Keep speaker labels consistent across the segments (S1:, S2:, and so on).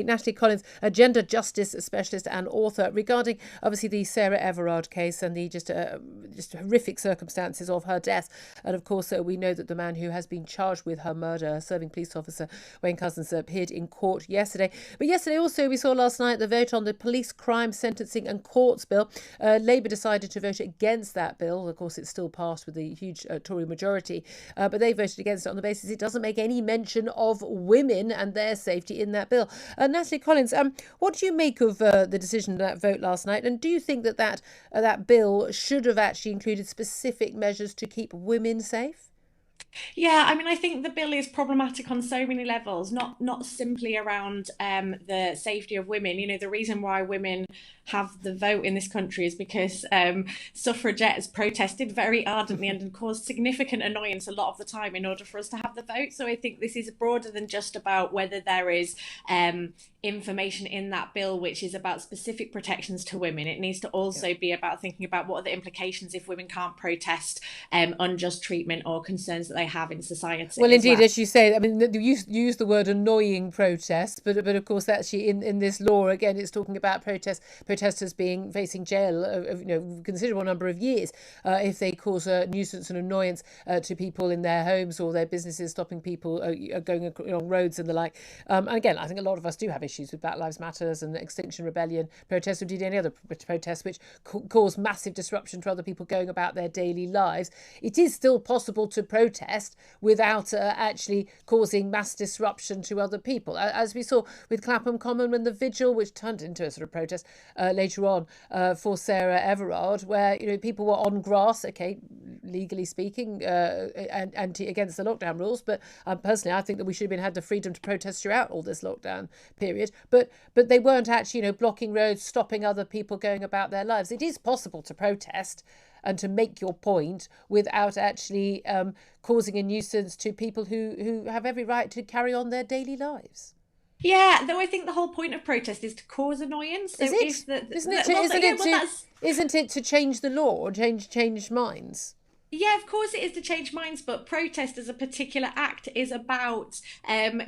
S1: Natalie Collins, a gender justice specialist and author, regarding obviously the Sarah Everard case and the just horrific circumstances of her death. And of course, we know that the man who has been charged with her murder, serving police officer Wayne Couzens, appeared in court yesterday. But yesterday also we saw last night the vote on the Police Crime Sentencing and Courts Bill. Labour decided to vote against that bill. Of course, it's still passed with a huge Tory majority, but they voted against it on the basis it doesn't make any mention of women and their safety in that bill. Natalie Collins, what do you make of the decision of that vote last night? And do you think that bill should have actually included specific measures to keep women safe?
S2: Yeah, I mean, I think the bill is problematic on so many levels, not simply around the safety of women. You know, the reason why women have the vote in this country is because suffragettes protested very ardently and caused significant annoyance a lot of the time in order for us to have the vote. So I think this is broader than just about whether there is information in that bill which is about specific protections to women. It needs to also be about thinking about what are the implications if women can't protest unjust treatment or concerns that they have in society.
S1: Well, indeed, as you say, I mean, you use the word annoying protest, but of course, actually in this law, again, it's talking about protesters facing jail of considerable number of years if they cause a nuisance and annoyance to people in their homes or their businesses, stopping people going along roads and the like. And again, I think a lot of us do have issues with Black Lives Matters and Extinction Rebellion protests, or indeed any other protests which cause massive disruption to other people going about their daily lives. It is still possible to protest without actually causing mass disruption to other people, as we saw with Clapham Common when the vigil, which turned into a sort of protest later on for Sarah Everard, where people were on grass, okay, legally speaking, and against the lockdown rules. But personally, I think that we should have had the freedom to protest throughout all this lockdown period. But they weren't actually blocking roads, stopping other people going about their lives. It is possible to protest and to make your point without actually causing a nuisance to people who have every right to carry on their daily lives.
S2: Yeah, though I think the whole point of protest is to cause annoyance. So
S1: isn't it to change the law or change minds?
S2: Yeah, of course it is to change minds, but protest as a particular act is about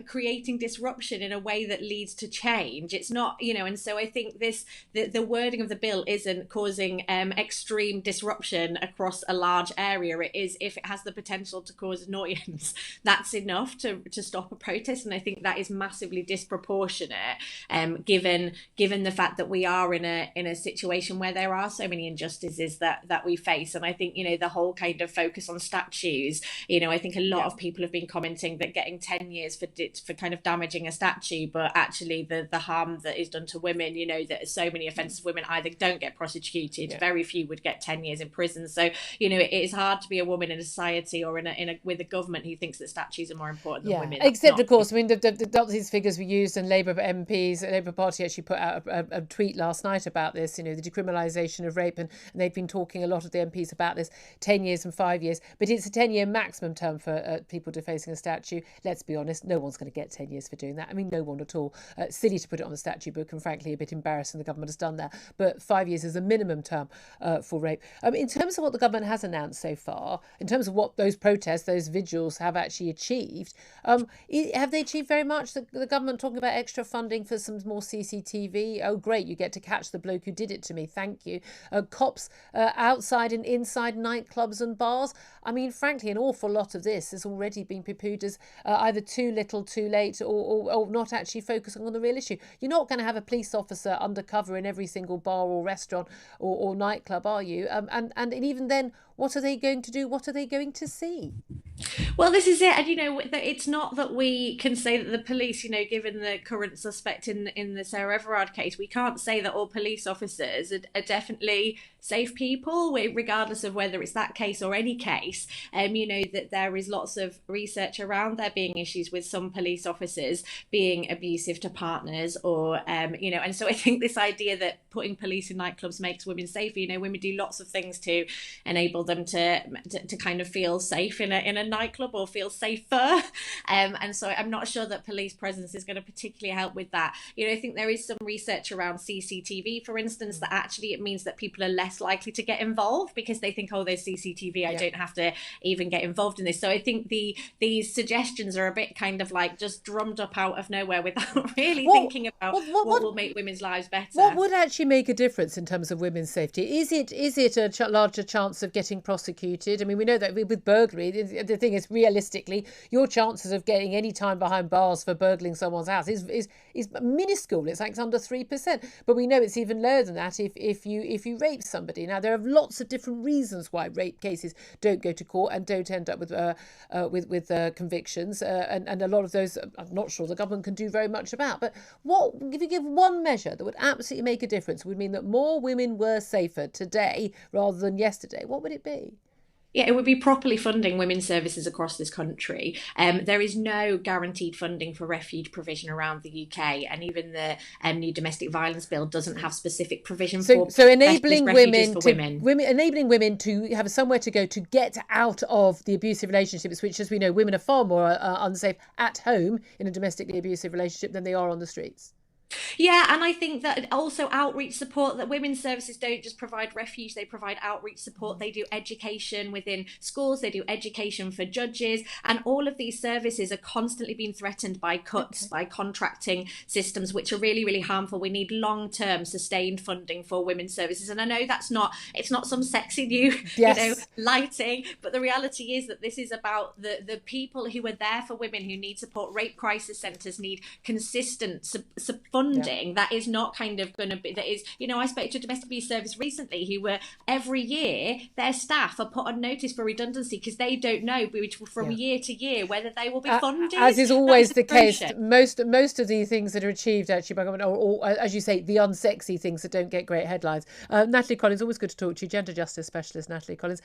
S2: creating disruption in a way that leads to change. It's not, and so I think the wording of the bill isn't causing extreme disruption across a large area. It is, if it has the potential to cause annoyance, that's enough to stop a protest. And I think that is massively disproportionate, given the fact that we are in a situation where there are so many injustices that we face. And I think, the whole kind of focus on statues. I think a lot of people have been commenting that getting 10 years for kind of damaging a statue, but actually the harm that is done to women, that so many offences women either don't get prosecuted, very few would get 10 years in prison. So, it is hard to be a woman in a society or with a government who thinks that statues are more important than women.
S1: Except, of course, I mean, these figures were used, and Labour MPs, the Labour Party actually put out a tweet last night about this, the decriminalisation of rape, and they've been talking, a lot of the MPs, about this 10 years and 5 years, but it's a 10-year maximum term for people defacing a statue. Let's be honest, no one's going to get 10 years for doing that. I mean, no one at all. Silly to put it on the statute book, and frankly a bit embarrassing the government has done that, but 5 years is a minimum term for rape. In terms of what the government has announced so far, in terms of what those protests, those vigils have actually achieved, have they achieved very much? The government talking about extra funding for some more CCTV. Oh great, you get to catch the bloke who did it to me, thank you. Cops outside and inside nightclubs and bars. I mean, frankly, an awful lot of this has already been poo-pooed as either too little, too late, or not actually focusing on the real issue. You're not going to have a police officer undercover in every single bar or restaurant or nightclub, are you? And even then, what are they going to do? What are they going to see?
S2: Well, this is it. And, it's not that we can say that the police, given the current suspect in the Sarah Everard case, we can't say that all police officers are definitely safe people, regardless of whether it's that case or any case. That there is lots of research around there being issues with some police officers being abusive to partners or, and so I think this idea that putting police in nightclubs makes women safer, women do lots of things to enable them to kind of feel safe in a nightclub or feel safer. And so I'm not sure that police presence is going to particularly help with that. I think there is some research around CCTV, for instance, that actually it means that people are less likely to get involved because they think, oh, there's CCTV, I don't have to even get involved in this. So I think these suggestions are a bit kind of like just drummed up out of nowhere without really thinking about what will make women's lives better.
S1: What would actually make a difference in terms of women's safety? Is it a larger chance of getting prosecuted? I mean, we know that with burglary, the thing is, realistically, your chances of getting any time behind bars for burgling someone's house is minuscule. It's like under 3%. But we know it's even lower than that if you rape somebody. Now, there are lots of different reasons why rape cases don't go to court and don't end up with convictions, and a lot of those I'm not sure the government can do very much about. But if you give one measure that would absolutely make a difference, would mean that more women were safer today rather than yesterday, what would it be?
S2: Yeah, it would be properly funding women's services across this country. There is no guaranteed funding for refuge provision around the UK, and even the new domestic violence bill doesn't have specific provision for
S1: enabling enabling women to have somewhere to go to get out of the abusive relationships, which, as we know, women are far more unsafe at home in a domestically abusive relationship than they are on the streets.
S2: Yeah, and I think that also outreach support, that women's services don't just provide refuge, they provide outreach support. They do education within schools, they do education for judges, and all of these services are constantly being threatened by cuts, by contracting systems, which are really, really harmful. We need long-term sustained funding for women's services. And I know it's not some sexy new lighting, but the reality is that this is about the people who are there for women who need support. Rape crisis centres need consistent funding. That is not kind of going to be, that is, I spoke to a domestic abuse service recently who were, every year their staff are put on notice for redundancy because they don't know from year to year whether they will be funded.
S1: As is always the case, most of the things that are achieved actually by government, or as you say, the unsexy things that don't get great headlines. Natalie Collins, always good to talk to you, gender justice specialist Natalie Collins.